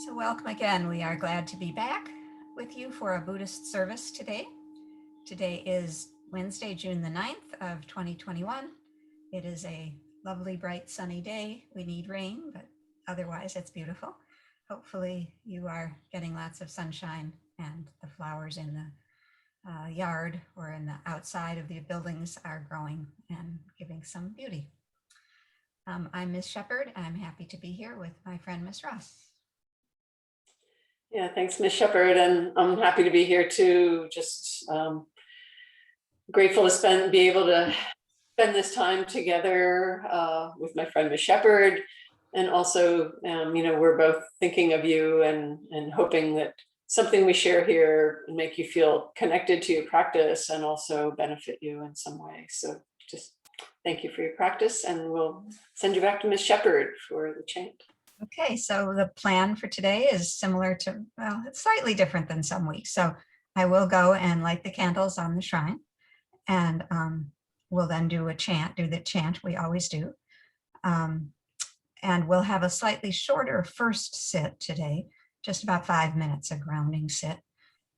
So welcome again. We are glad to be back with you for a Buddhist service today. Today is Wednesday, June the 9th of 2021. It is a lovely, bright, sunny day. We need rain, but otherwise it's beautiful. Hopefully you are getting lots of sunshine and the flowers in the yard or in the outside of the buildings are growing and giving some beauty. I'm Miss Shepherd. I'm happy to be here with my friend, Miss Ross. Yeah, thanks, Ms. Shepherd, and I'm happy to be here too. Just grateful to be able to spend this time together with my friend Ms. Shepherd, and also, we're both thinking of you and hoping that something we share here will make you feel connected to your practice and also benefit you in some way. So just thank you for your practice, and we'll send you back to Ms. Shepherd for the chant. Okay, so the plan for today is similar to, well, it's slightly different than some weeks. So I will go and light the candles on the shrine, and we'll then do the chant we always do. And we'll have a slightly shorter first sit today, just about 5 minutes, a grounding sit.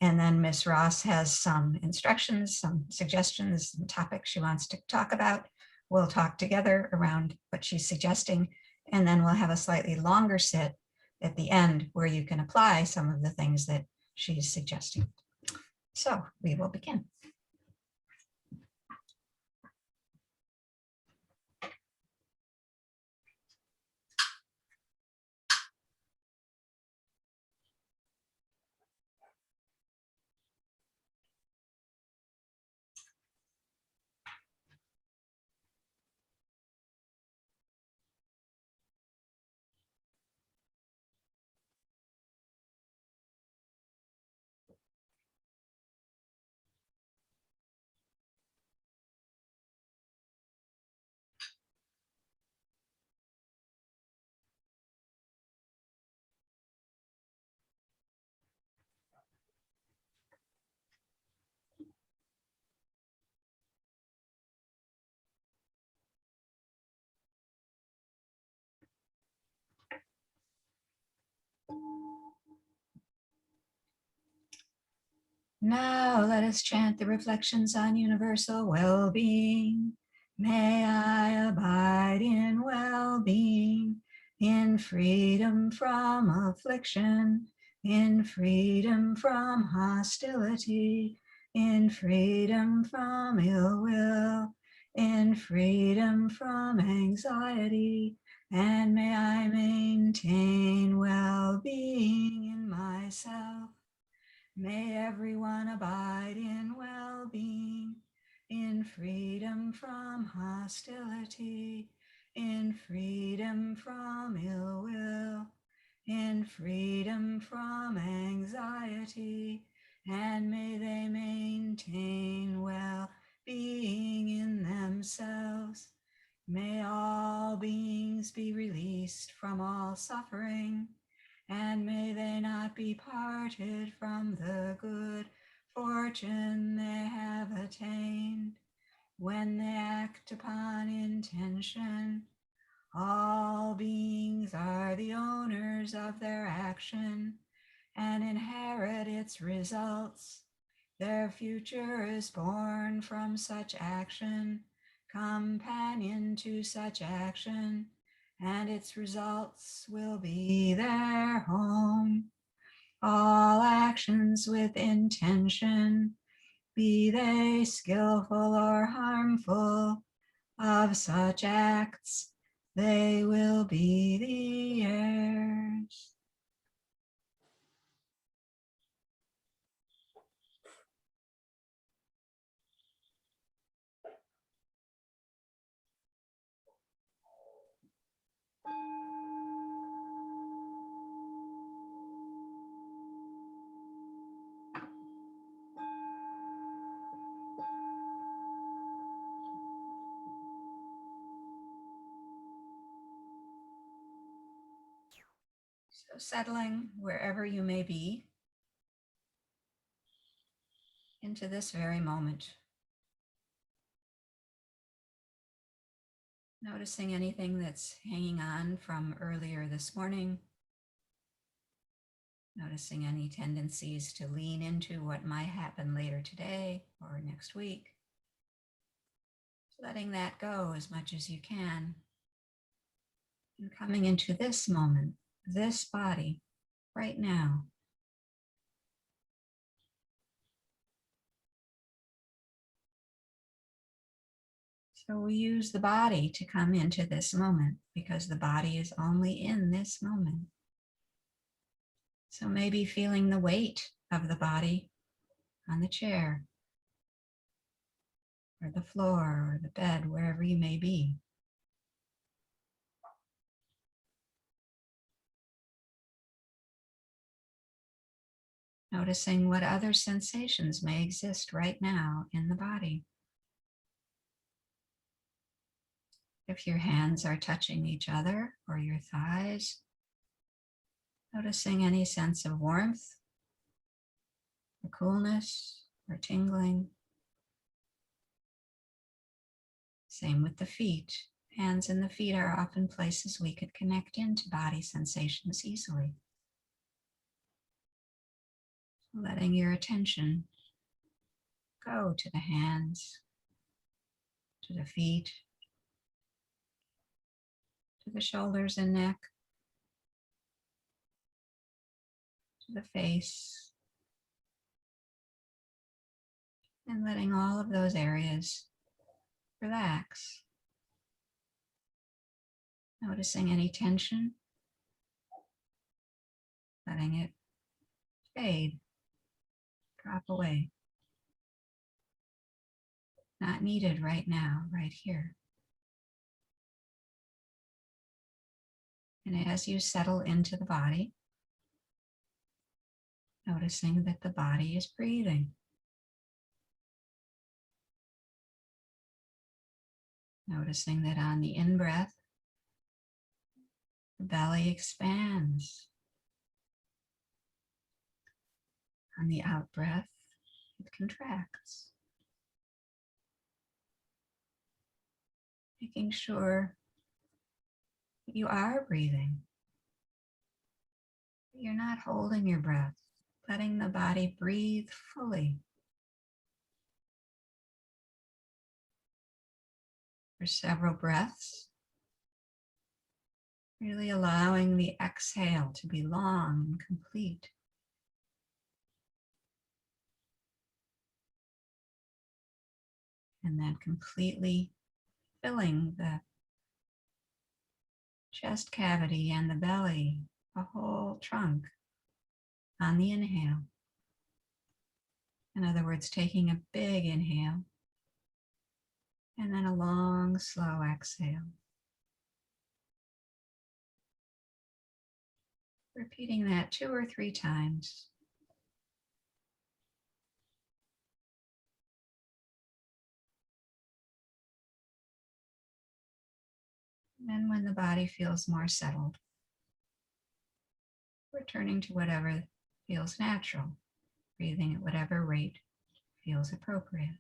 And then Miss Ross has some instructions, some suggestions, and topics she wants to talk about. We'll talk together around what she's suggesting, and then we'll have a slightly longer sit at the end where you can apply some of the things that she's suggesting. So we will begin. Now let us chant the reflections on universal well-being. May I abide in well-being, in freedom from affliction, in freedom from hostility, in freedom from ill will, in freedom from anxiety, and may I maintain well-being in myself. May everyone abide in well-being, in freedom from hostility, in freedom from ill will, in freedom from anxiety, and may they maintain well-being in themselves. May all beings be released from all suffering, and may they not be parted from the good fortune they have attained. When they act upon intention, all beings are the owners of their action and inherit its results. Their future is born from such action, companion to such action, and its results will be their home. All actions with intention, be they skillful or harmful, of such acts they will be the heirs. So settling wherever you may be into this very moment. Noticing anything that's hanging on from earlier this morning. Noticing any tendencies to lean into what might happen later today or next week. Letting that go as much as you can. And coming into this moment, this body, right now. So we use the body to come into this moment because the body is only in this moment. So maybe feeling the weight of the body on the chair or the floor or the bed, wherever you may be. Noticing what other sensations may exist right now in the body. If your hands are touching each other or your thighs, noticing any sense of warmth or coolness or tingling. Same with the feet. Hands and the feet are often places we could connect into body sensations easily. Letting your attention go to the hands, to the feet, to the shoulders and neck, to the face, and letting all of those areas relax. Noticing any tension, letting it fade, drop away. Not needed right now, right here. And as you settle into the body, noticing that the body is breathing. Noticing that on the in-breath, the belly expands. On the out-breath, it contracts. Making sure that you are breathing. You're not holding your breath, letting the body breathe fully. For several breaths, really allowing the exhale to be long and complete. And then completely filling the chest cavity and the belly, the whole trunk on the inhale. In other words, taking a big inhale and then a long, slow exhale. Repeating that 2 or 3 times. And then when the body feels more settled, returning to whatever feels natural, breathing at whatever rate feels appropriate.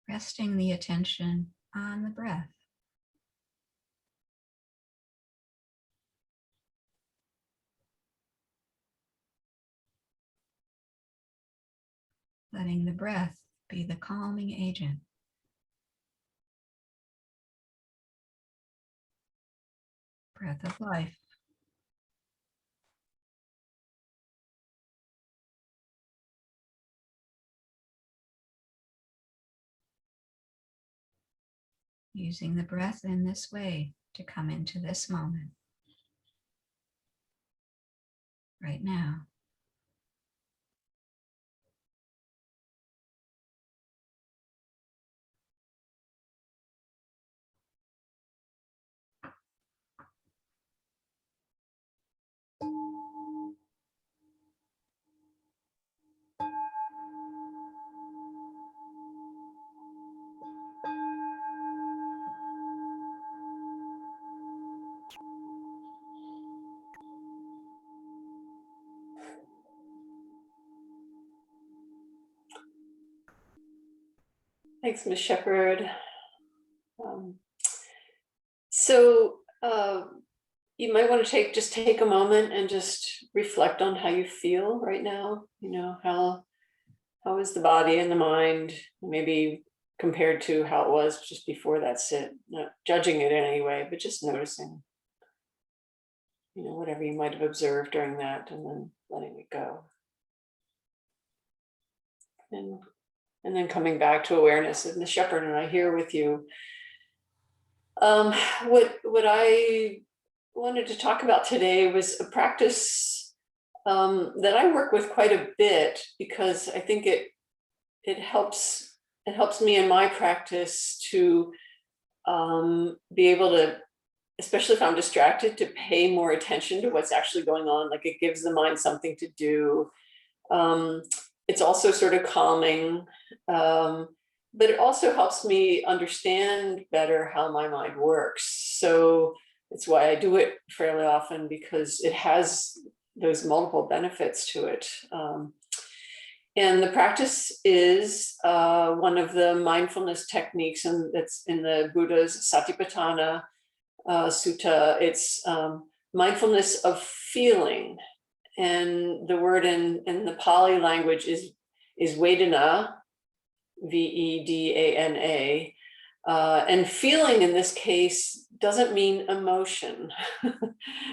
Resting the attention on the breath. Letting the breath be the calming agent. Breath of life. Using the breath in this way to come into this moment. Right now. Thanks, Ms. Shepherd. So you might want to just take a moment and just reflect on how you feel right now. How is the body and the mind, maybe compared to how it was just before that sit, not judging it in any way, but just noticing, whatever you might have observed during that, and then letting it go. And then coming back to awareness. And the shepherd and I here with you. What I wanted to talk about today was a practice that I work with quite a bit, because I think it helps me in my practice to be able to, especially if I'm distracted, to pay more attention to what's actually going on. Like, it gives the mind something to do. It's also sort of calming, but it also helps me understand better how my mind works. So it's why I do it fairly often, because it has those multiple benefits to it. And the practice is one of the mindfulness techniques, and that's in the Buddha's Satipatthana Sutta. It's mindfulness of feeling. And the word in the Pali language is vedana, vedana. And feeling in this case doesn't mean emotion.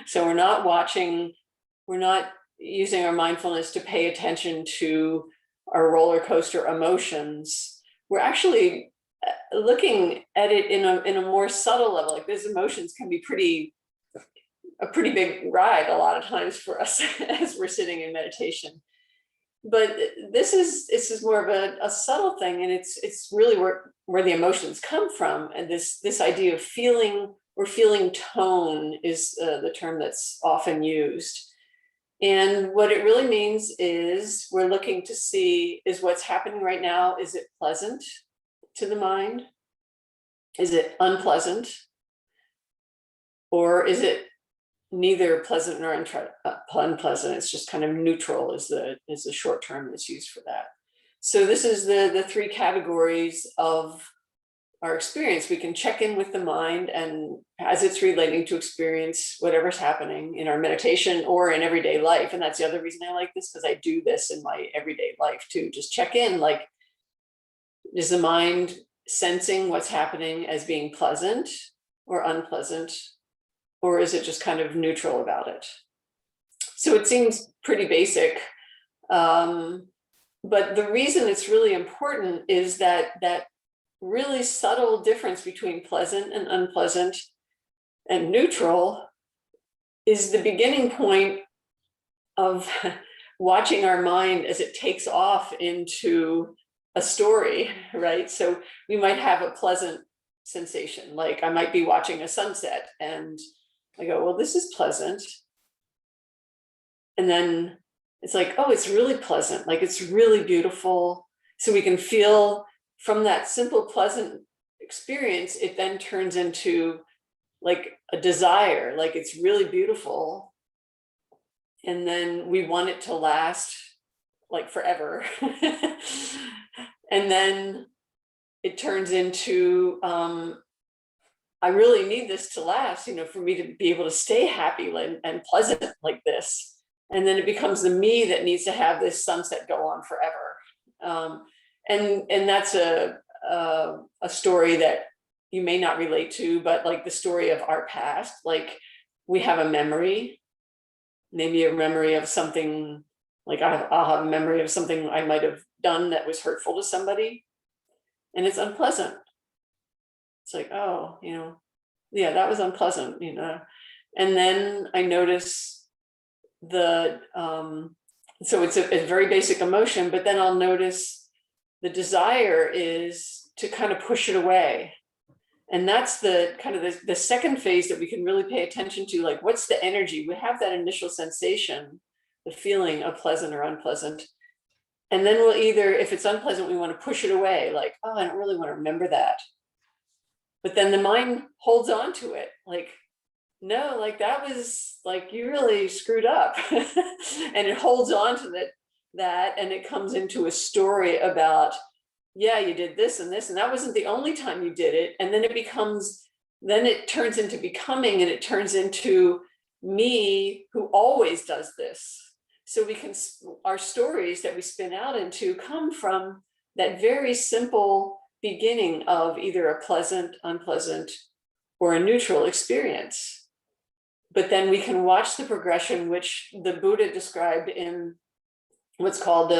So we're not using our mindfulness to pay attention to our roller coaster emotions. We're actually looking at it in a more subtle level. Like, these emotions can be a pretty big ride a lot of times for us as we're sitting in meditation. But this is more of a subtle thing, and it's really where the emotions come from. And this idea of feeling, or feeling tone, is the term that's often used. And what it really means is we're looking to see, is what's happening right now, is it pleasant to the mind? Is it unpleasant? Or is it neither pleasant nor unpleasant? It's just kind of neutral, is the short term that's used for that. So this is the three categories of our experience. We can check in with the mind, and as it's relating to experience, whatever's happening in our meditation or in everyday life. And that's the other reason I like this, because I do this in my everyday life too. Just check in, like, is the mind sensing what's happening as being pleasant or unpleasant? Or is it just kind of neutral about it? So it seems pretty basic. But the reason it's really important is that really subtle difference between pleasant and unpleasant and neutral is the beginning point of watching our mind as it takes off into a story, right? So we might have a pleasant sensation, like I might be watching a sunset and I go, well, this is pleasant. And then it's like, oh, it's really pleasant. Like, it's really beautiful. So we can feel from that simple, pleasant experience, it then turns into like a desire, like it's really beautiful. And then we want it to last like forever. And then it turns into, I really need this to last, for me to be able to stay happy and pleasant like this. And then it becomes the me that needs to have this sunset go on forever. And that's a story that you may not relate to, but like the story of our past. Like, we have a memory, maybe a memory of something, like I'll have a memory of something I might have done that was hurtful to somebody, and it's unpleasant. It's like, oh, yeah, that was unpleasant, And then I notice so it's a very basic emotion, but then I'll notice the desire is to kind of push it away. And that's the kind of the second phase that we can really pay attention to. Like, what's the energy? We have that initial sensation, the feeling of pleasant or unpleasant. And then we'll either, if it's unpleasant, we want to push it away. Like, oh, I don't really want to remember that. But then the mind holds on to it. Like, no, like that was like, you really screwed up. And it holds on to that. And it comes into a story about, yeah, you did this and this, and that wasn't the only time you did it. And then it becomes then it turns into becoming, and it turns into me who always does this. So we can, our stories that we spin out into come from that very simple beginning of either a pleasant, unpleasant, or a neutral experience. But then we can watch the progression, which the Buddha described in what's called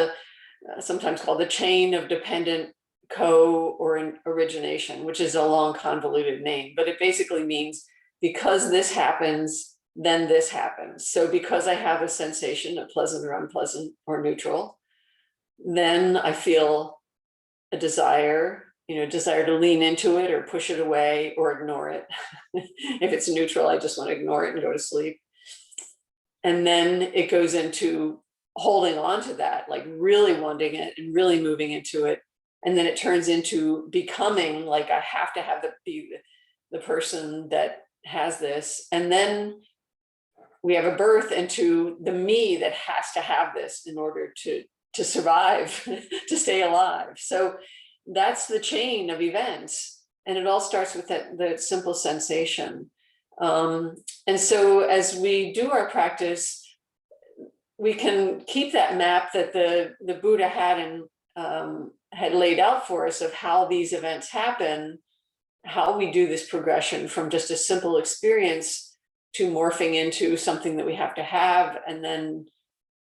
sometimes called the chain of dependent or origination, which is a long convoluted name, but it basically means because this happens, then this happens. So because I have a sensation of pleasant or unpleasant or neutral, then I feel a desire to lean into it or push it away or ignore it. If it's neutral, I just want to ignore it and go to sleep. And then it goes into holding on to that, like really wanting it and really moving into it. And then it turns into becoming, like I have to have the person that has this. And then we have a birth into the me that has to have this in order to survive, to stay alive. So that's the chain of events. And it all starts with the simple sensation. And so as we do our practice, we can keep that map that the Buddha had laid out for us of how these events happen, how we do this progression from just a simple experience to morphing into something that we have to have. And then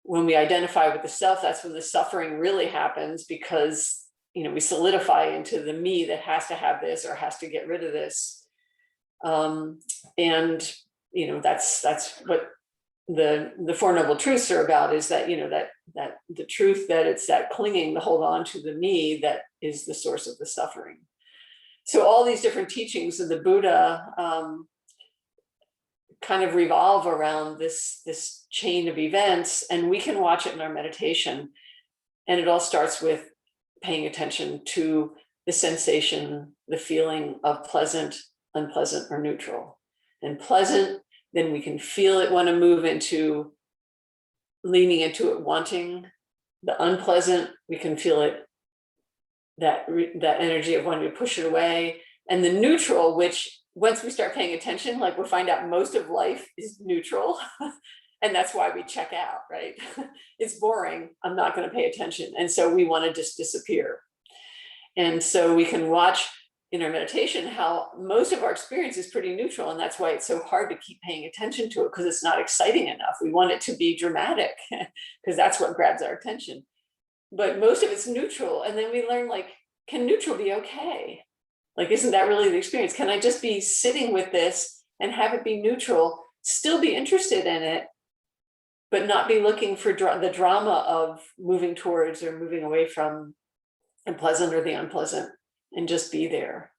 when we identify with the self, that's when the suffering really happens, because we solidify into the me that has to have this or has to get rid of this. And that's what the Four Noble Truths are about, is that that the truth that it's that clinging to hold on to the me that is the source of the suffering. So all these different teachings of the Buddha kind of revolve around this chain of events, and we can watch it in our meditation. And it all starts with paying attention to the sensation, the feeling of pleasant, unpleasant, or neutral. And pleasant, then we can feel it want to move into leaning into it, wanting. The unpleasant, we can feel it, that energy of wanting to push it away. And the neutral, which once we start paying attention, like we'll find out most of life is neutral. And that's why we check out, right? It's boring, I'm not going to pay attention. And so we want to just disappear. And so we can watch in our meditation how most of our experience is pretty neutral. And that's why it's so hard to keep paying attention to it, because it's not exciting enough. We want it to be dramatic because that's what grabs our attention. But most of it's neutral. And then we learn, like, can neutral be okay? Like, isn't that really the experience? Can I just be sitting with this and have it be neutral, still be interested in it, but not be looking for the drama of moving towards or moving away from the pleasant or the unpleasant, and just be there?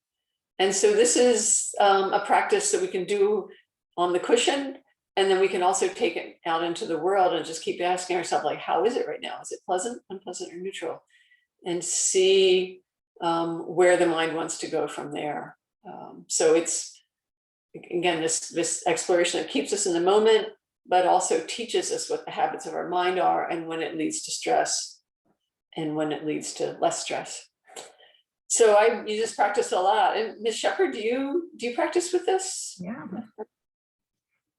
And so this is a practice that we can do on the cushion, and then we can also take it out into the world and just keep asking ourselves, like, how is it right now? Is it pleasant, unpleasant, or neutral? And see where the mind wants to go from there. So it's, again, this exploration that keeps us in the moment, but also teaches us what the habits of our mind are, and when it leads to stress and when it leads to less stress. So you just practice a lot. And Ms. Shepherd, do you practice with this?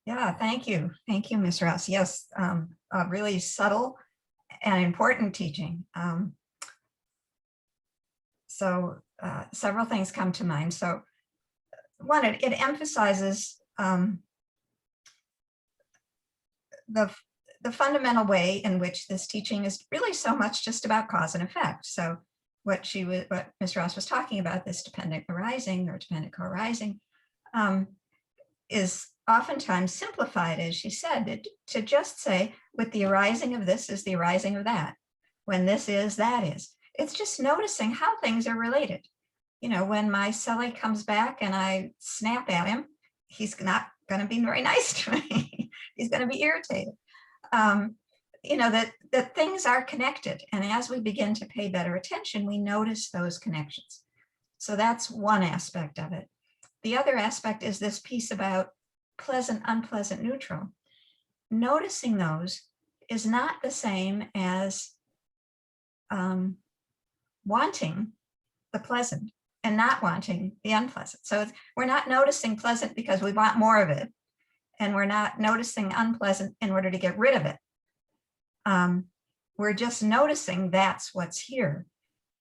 Yeah, thank you, Ms. Ross. Yes, a really subtle and important teaching. So several things come to mind. So one, it emphasizes the fundamental way in which this teaching is really so much just about cause and effect. So what Ms. Ross was talking about, this dependent arising or dependent co-arising, is oftentimes simplified, as she said, to just say, with the arising of this is the arising of that. When this is, that is. It's just noticing how things are related. When my cellie comes back and I snap at him, he's not going to be very nice to me. He's going to be irritated. That things are connected. And as we begin to pay better attention, we notice those connections. So that's one aspect of it. The other aspect is this piece about pleasant, unpleasant, neutral. Noticing those is not the same as wanting the pleasant and not wanting the unpleasant. So we're not noticing pleasant because we want more of it. And we're not noticing unpleasant in order to get rid of it. We're just noticing that's what's here,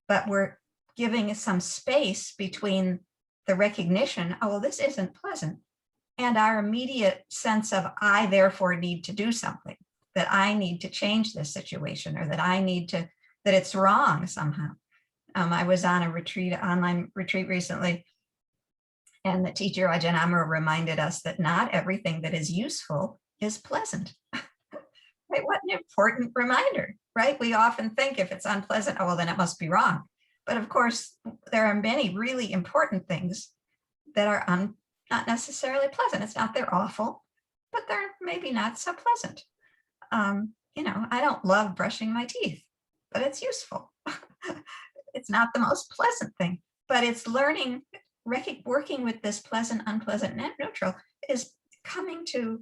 but we're giving some space between the recognition, oh, well, this isn't pleasant, and our immediate sense of, I therefore need to do something, that I need to change this situation, or that I need to, that it's wrong somehow. I was on a retreat, online retreat recently, and the teacher Ajahn Amaro reminded us that not everything that is useful is pleasant. Right? What an important reminder, right? We often think if it's unpleasant, oh, well, then it must be wrong. But of course, there are many really important things that are not necessarily pleasant. It's not they're awful, but they're maybe not so pleasant. You know, I don't love brushing my teeth, but it's useful. It's not the most pleasant thing, but it's learning, working with this pleasant, unpleasant, net neutral is coming to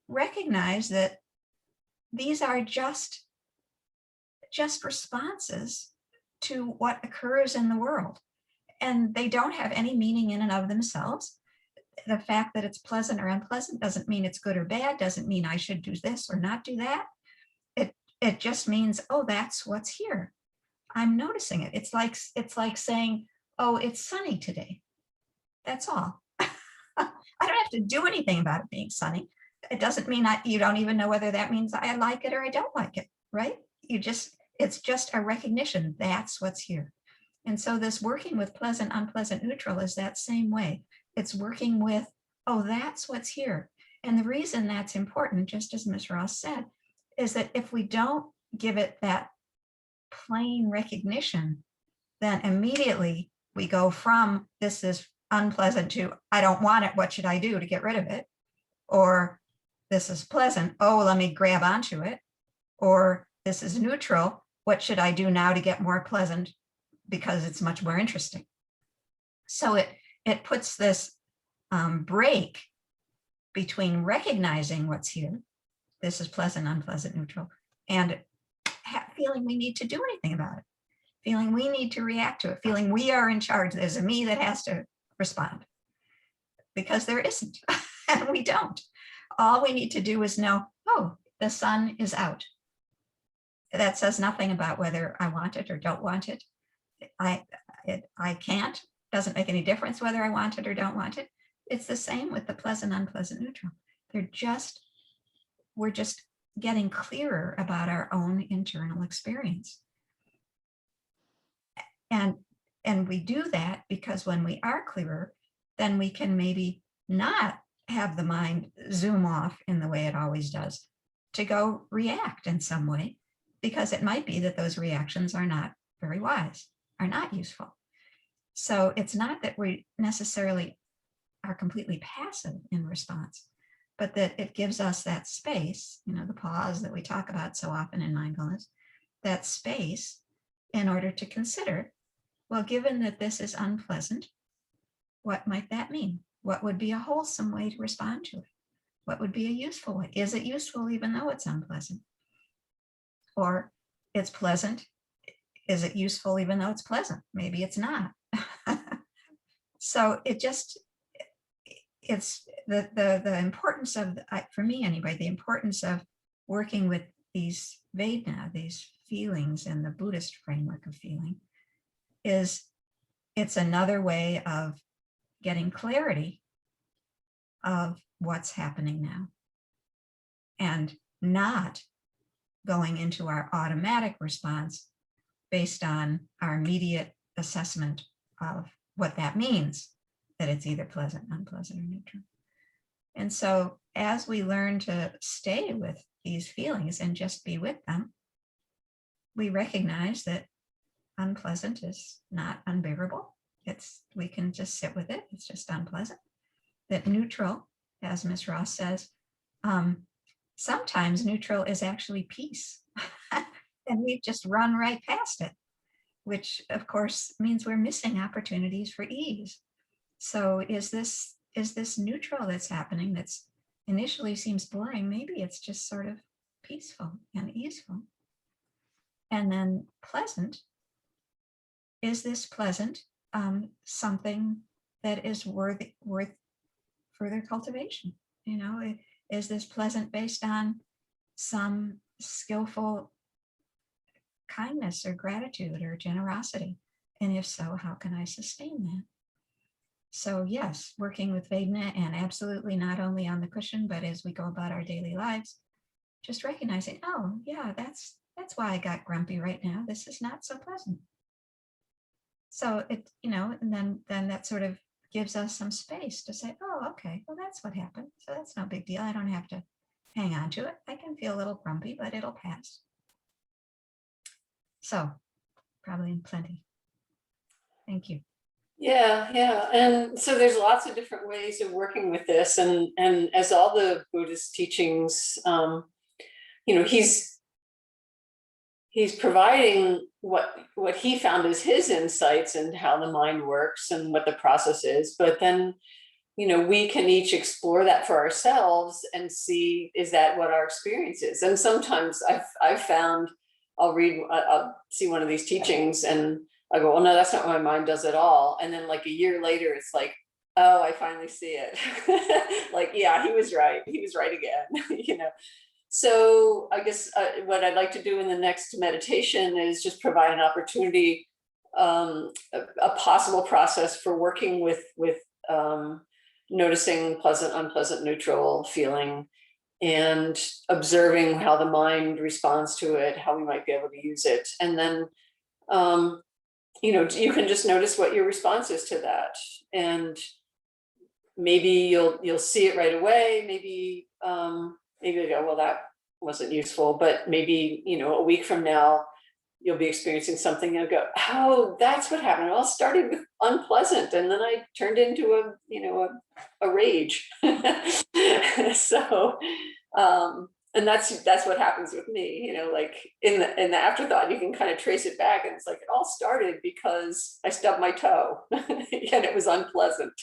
recognize that these are just responses to what occurs in the world. And they don't have any meaning in and of themselves. The fact that it's pleasant or unpleasant doesn't mean it's good or bad, doesn't mean I should do this or not do that. It just means, oh, that's what's here. I'm noticing it. It's like saying, oh, it's sunny today. That's all. I don't have to do anything about it being sunny. It doesn't mean you don't even know whether that means I like it or I don't like it, right? It's just a recognition that's what's here. And so this working with pleasant, unpleasant, neutral is that same way. It's working with, oh, that's what's here. And the reason that's important, just as Ms. Ross said, is that if we don't give it that plain recognition, then immediately we go from this is unpleasant to I don't want it, what should I do to get rid of it? Or this is pleasant, oh, let me grab onto it. Or this is neutral, what should I do now to get more pleasant because it's much more interesting. So it puts this break between recognizing what's here, this is pleasant, unpleasant, neutral, and feeling we need to do anything about it, feeling we need to react to it, feeling we are in charge. There's a me that has to respond, because there isn't, and we don't. All we need to do is know, oh, the sun is out. That says nothing about whether I want it or don't want it. I can't, doesn't make any difference whether I want it or don't want it. It's the same with the pleasant, unpleasant, neutral. We're just getting clearer about our own internal experience. And we do that because when we are clearer, then we can maybe not have the mind zoom off in the way it always does to go react in some way, because it might be that those reactions are not very wise, are not useful. So it's not that we necessarily are completely passive in response, but that it gives us that space, you know, the pause that we talk about so often in mindfulness, that space in order to consider, well, given that this is unpleasant, what might that mean? What would be a wholesome way to respond to it? What would be a useful way? Is it useful even though it's unpleasant? Or it's pleasant. Is it useful even though it's pleasant? Maybe it's not. So it's the importance of, for me anyway, the importance of working with these vedana, these feelings in the Buddhist framework of feeling, is it's another way of getting clarity of what's happening now, and not going into our automatic response based on our immediate assessment of what that means, that it's either pleasant, unpleasant, or neutral. And so as we learn to stay with these feelings and just be with them, we recognize that unpleasant is not unbearable. We can just sit with it. It's just unpleasant. That neutral, as Ms. Ross says, sometimes neutral is actually peace. And we've just run right past it, which of course means we're missing opportunities for ease. So is this neutral that's happening that's initially seems boring? Maybe it's just sort of peaceful and easeful. And then pleasant, is this pleasant something that is worth further cultivation. Is this pleasant based on some skillful kindness or gratitude or generosity? And if so, how can I sustain that? So yes, working with Vedana, and absolutely not only on the cushion, but as we go about our daily lives, just recognizing, oh yeah, that's why I got grumpy right now. This is not so pleasant. So and then that sort of gives us some space to say, oh, okay, well, that's what happened. So that's no big deal. I don't have to hang on to it. I can feel a little grumpy, but it'll pass. So probably plenty. Thank you. Yeah. And so there's lots of different ways of working with this. And as all the Buddhist teachings, he's providing what he found as his insights and how the mind works and what the process is. But then, we can each explore that for ourselves and see, is that what our experience is? And sometimes I've found, I'll see one of these teachings and I go, well, no, that's not what my mind does at all. And then like a year later, it's like, oh, I finally see it. Like, yeah, he was right. He was right again, So I guess what I'd like to do in the next meditation is just provide an opportunity, a possible process for working with noticing pleasant, unpleasant, neutral feeling, and observing how the mind responds to it, how we might be able to use it. And then, you can just notice what your response is to that. And maybe you'll see it right away. Maybe you go, well, that wasn't useful, but maybe, a week from now, you'll be experiencing something and go, oh, that's what happened. Well, it started with unpleasant and then I turned into a rage. So, and that's what happens with me, like in the afterthought, you can kind of trace it back and it's like, it all started because I stubbed my toe and it was unpleasant.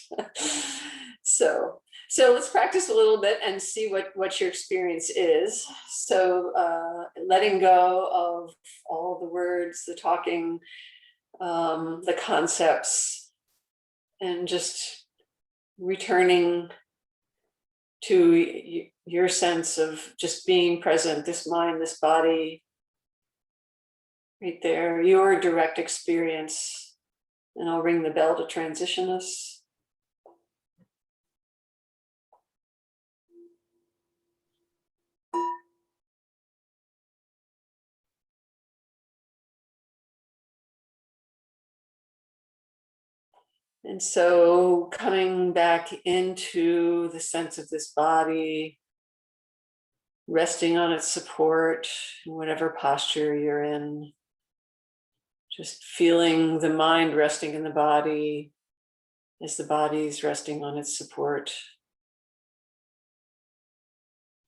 So let's practice a little bit and see what your experience is. So letting go of all the words, the talking, the concepts, and just returning to your sense of just being present, this mind, this body, right there, your direct experience. And I'll ring the bell to transition us. And so coming back into the sense of this body, resting on its support, in whatever posture you're in, just feeling the mind resting in the body as the body's resting on its support.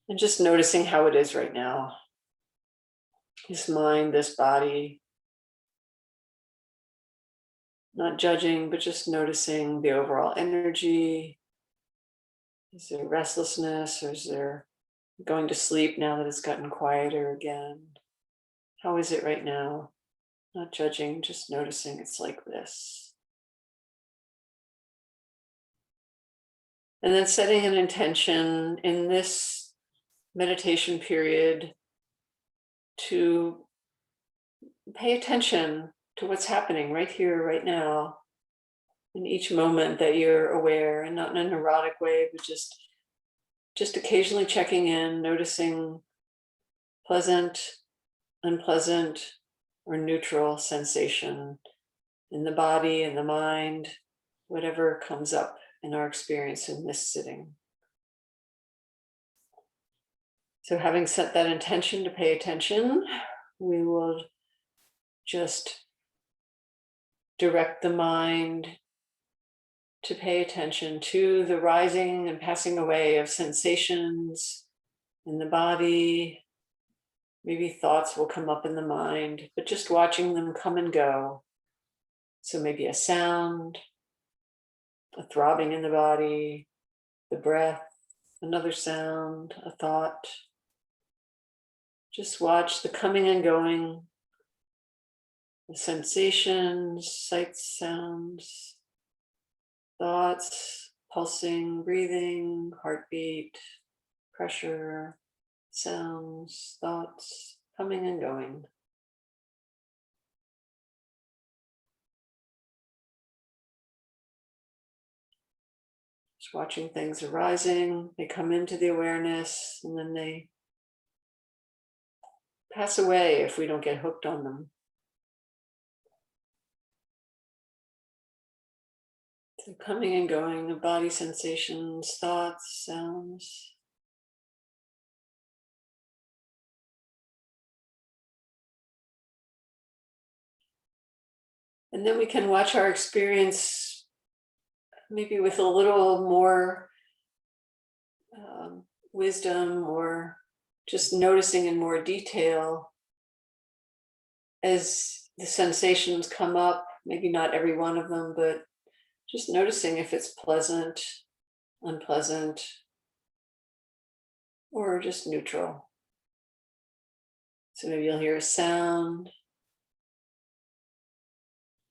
And just noticing how it is right now. This mind, this body. Not judging, but just noticing the overall energy. Is there restlessness, or is there going to sleep now that it's gotten quieter again? How is it right now? Not judging, just noticing it's like this. And then setting an intention in this meditation period to pay attention to what's happening right here, right now, in each moment that you're aware, and not in a neurotic way, but just occasionally checking in, noticing pleasant, unpleasant, or neutral sensation in the body, in the mind, whatever comes up in our experience in this sitting. So having set that intention to pay attention, we will just direct the mind to pay attention to the rising and passing away of sensations in the body. Maybe thoughts will come up in the mind, but just watching them come and go. So maybe a sound, a throbbing in the body, the breath, another sound, a thought. Just watch the coming and going the sensations, sights, sounds, thoughts, pulsing, breathing, heartbeat, pressure, sounds, thoughts, coming and going. Just watching things arising, they come into the awareness and then they pass away if we don't get hooked on them. So coming and going of body sensations, thoughts, sounds. And then we can watch our experience maybe with a little more wisdom, or just noticing in more detail as the sensations come up, maybe not every one of them, but just noticing if it's pleasant, unpleasant, or just neutral. So maybe you'll hear a sound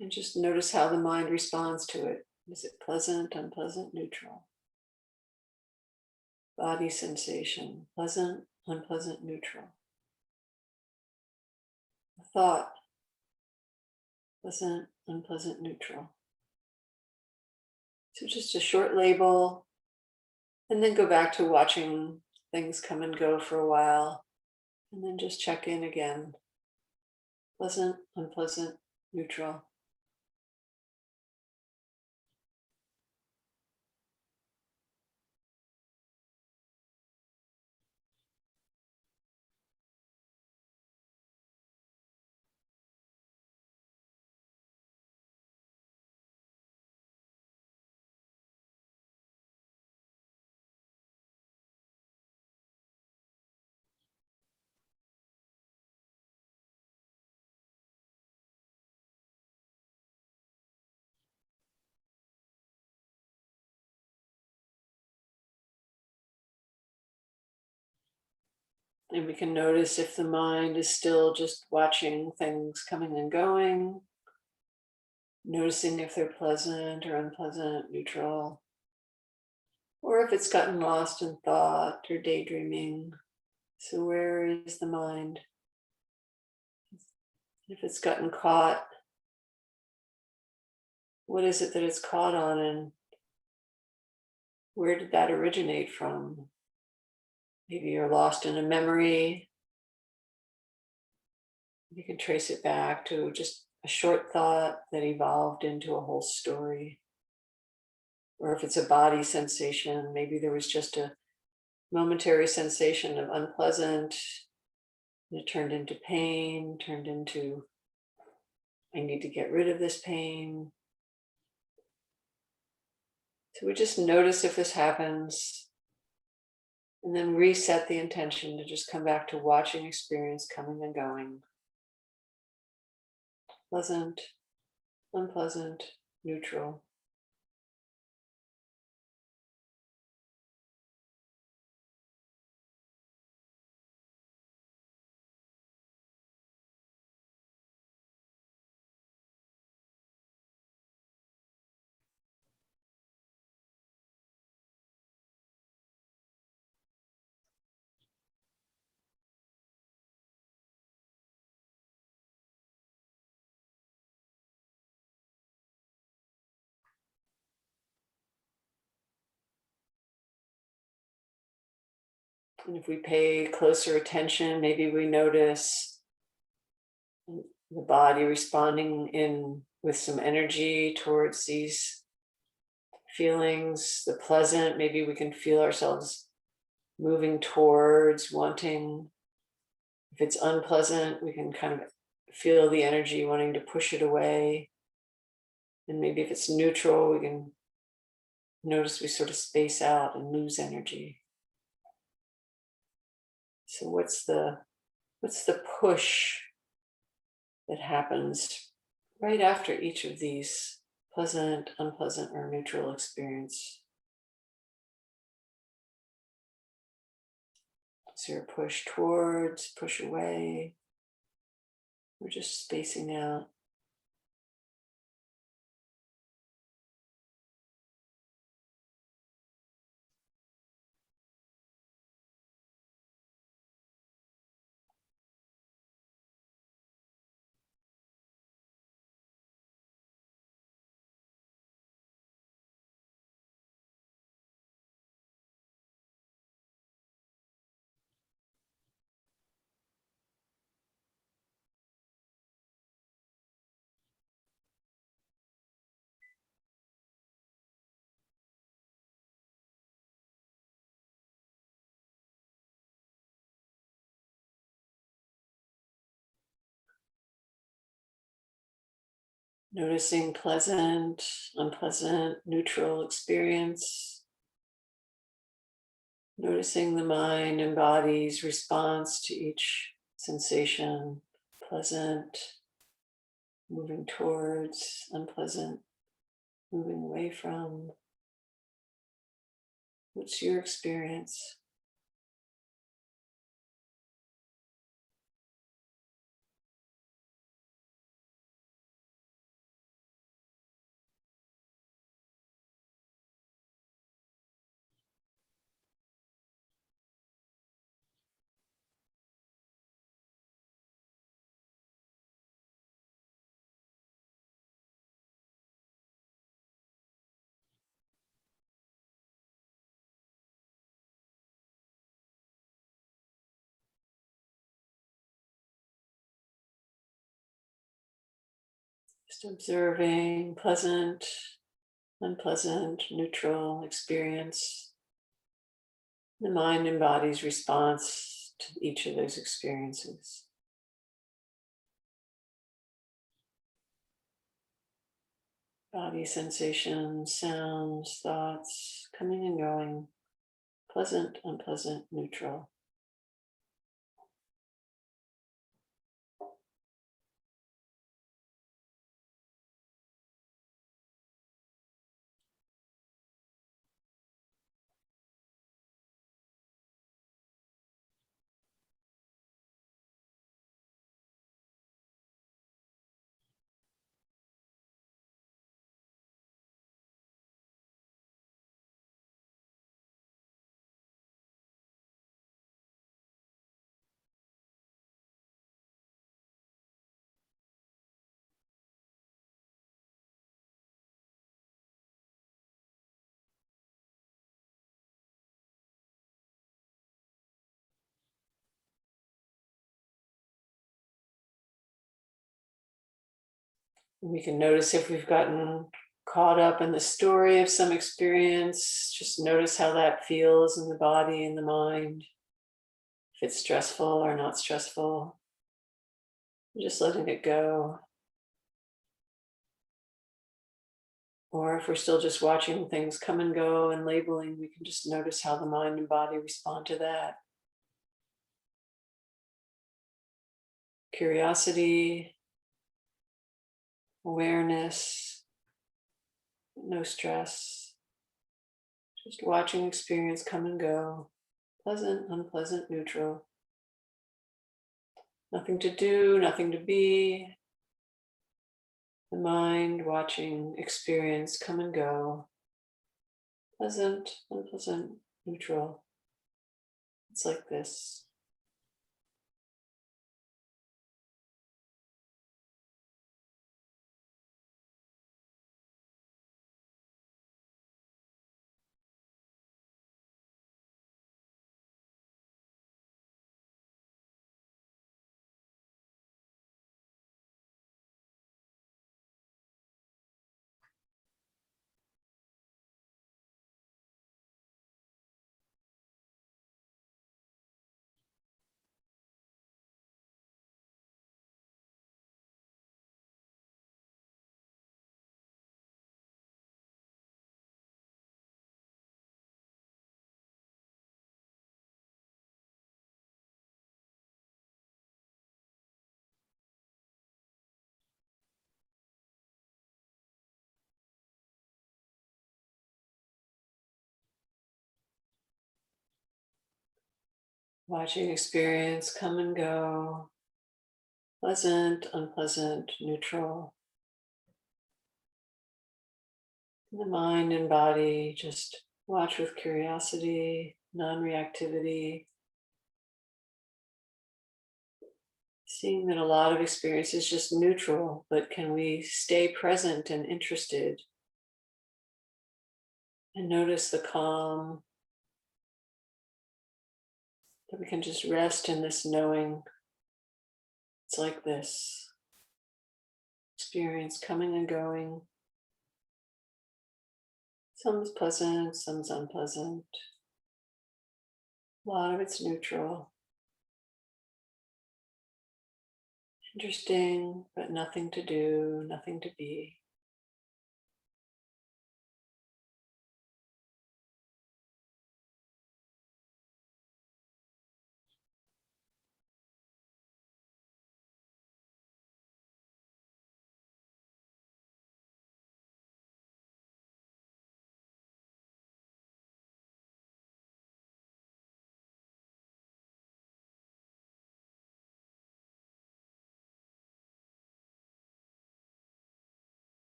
and just notice how the mind responds to it. Is it pleasant, unpleasant, neutral? Body sensation, pleasant, unpleasant, neutral. A thought, pleasant, unpleasant, neutral. So just a short label, and then go back to watching things come and go for a while, and then just check in again. Pleasant, unpleasant, neutral. And we can notice if the mind is still just watching things coming and going, noticing if they're pleasant or unpleasant, neutral, or if it's gotten lost in thought or daydreaming. So where is the mind? If it's gotten caught, what is it that it's caught on, and where did that originate from? Maybe you're lost in a memory. You can trace it back to just a short thought that evolved into a whole story. Or if it's a body sensation, maybe there was just a momentary sensation of unpleasant, and it turned into pain, turned into, I need to get rid of this pain. So we just notice if this happens, and then reset the intention to just come back to watching experience coming and going. Pleasant, unpleasant, neutral. And if we pay closer attention, maybe we notice the body responding in with some energy towards these feelings. The pleasant, maybe we can feel ourselves moving towards, wanting. If it's unpleasant, we can kind of feel the energy wanting to push it away. And maybe if it's neutral, we can notice we sort of space out and lose energy. So what's the push that happens right after each of these pleasant, unpleasant, or neutral experience? Is there a push towards, push away? We're just spacing out. Noticing pleasant, unpleasant, neutral experience. Noticing the mind and body's response to each sensation, pleasant, moving towards, unpleasant, moving away from. What's your experience? Just observing pleasant, unpleasant, neutral experience. The mind and body's response to each of those experiences. Body sensations, sounds, thoughts coming and going. Pleasant, unpleasant, neutral. We can notice if we've gotten caught up in the story of some experience. Just notice how that feels in the body and the mind. If it's stressful or not stressful. Just letting it go. Or if we're still just watching things come and go and labeling, we can just notice how the mind and body respond to that. Curiosity, awareness, no stress. Just watching experience come and go. Pleasant, unpleasant, neutral. Nothing to do, nothing to be. The mind watching experience come and go. Pleasant, unpleasant, neutral. It's like this. Watching experience come and go. Pleasant, unpleasant, neutral. The mind and body just watch with curiosity, non-reactivity. Seeing that a lot of experience is just neutral, but can we stay present and interested? And notice the calm, that we can just rest in this knowing. It's like this. Experience coming and going. Some's pleasant, some's unpleasant. A lot of it's neutral. Interesting, but nothing to do, nothing to be.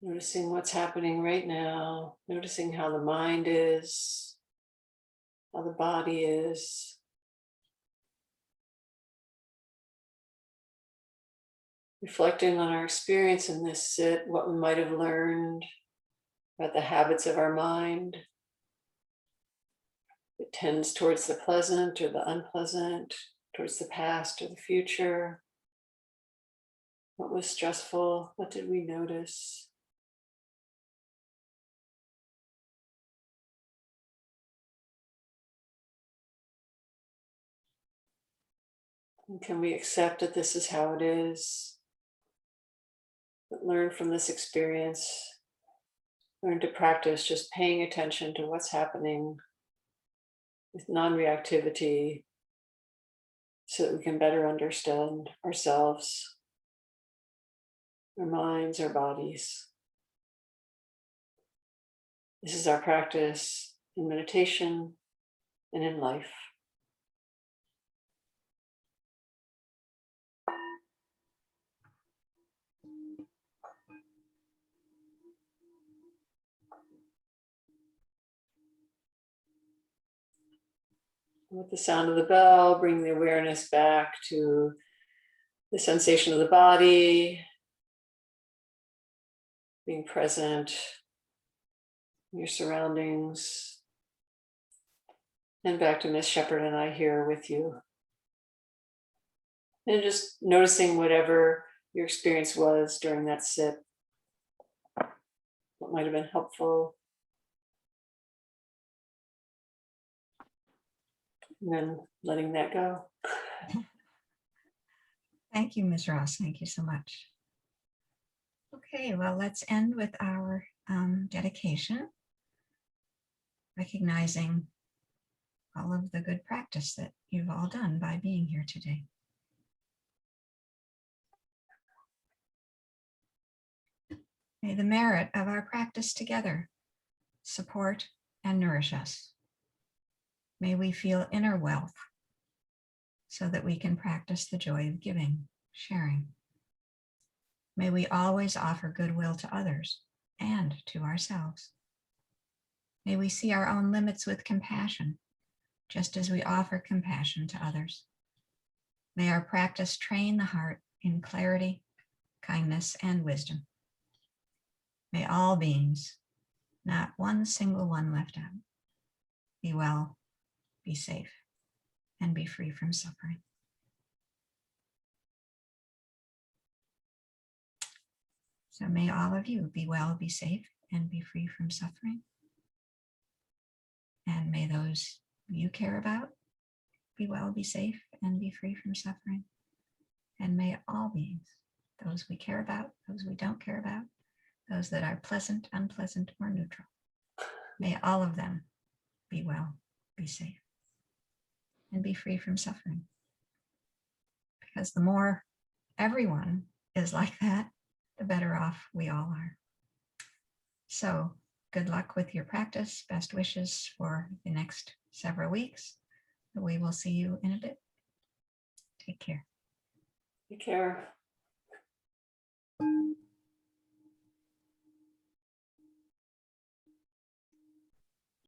Noticing what's happening right now, noticing how the mind is, how the body is. Reflecting on our experience in this sit, what we might have learned about the habits of our mind. It tends towards the pleasant or the unpleasant, towards the past or the future. What was stressful? What did we notice? And can we accept that this is how it is? But learn from this experience, learn to practice just paying attention to what's happening with non-reactivity so that we can better understand ourselves, our minds, our bodies. This is our practice in meditation and in life. With the sound of the bell, bring the awareness back to the sensation of the body, being present in your surroundings, and back to Miss Shepherd and I here with you. And just noticing whatever your experience was during that sit, what might have been helpful. And then letting that go. Thank you, Ms. Ross. Thank you so much. Okay, well, let's end with our dedication, recognizing all of the good practice that you've all done by being here today. May the merit of our practice together support and nourish us. May we feel inner wealth so that we can practice the joy of giving, sharing. May we always offer goodwill to others and to ourselves. May we see our own limits with compassion, just as we offer compassion to others. May our practice train the heart in clarity, kindness, and wisdom. May all beings, not one single one left out, be well, be safe, and be free from suffering. So may all of you be well, be safe, and be free from suffering. And may those you care about be well, be safe, and be free from suffering. And may all beings, those we care about, those we don't care about, those that are pleasant, unpleasant, or neutral, may all of them be well, be safe, and be free from suffering. Because the more everyone is like that, the better off we all are. So good luck with your practice. Best wishes for the next several weeks. We will see you in a bit. Take care. Take care.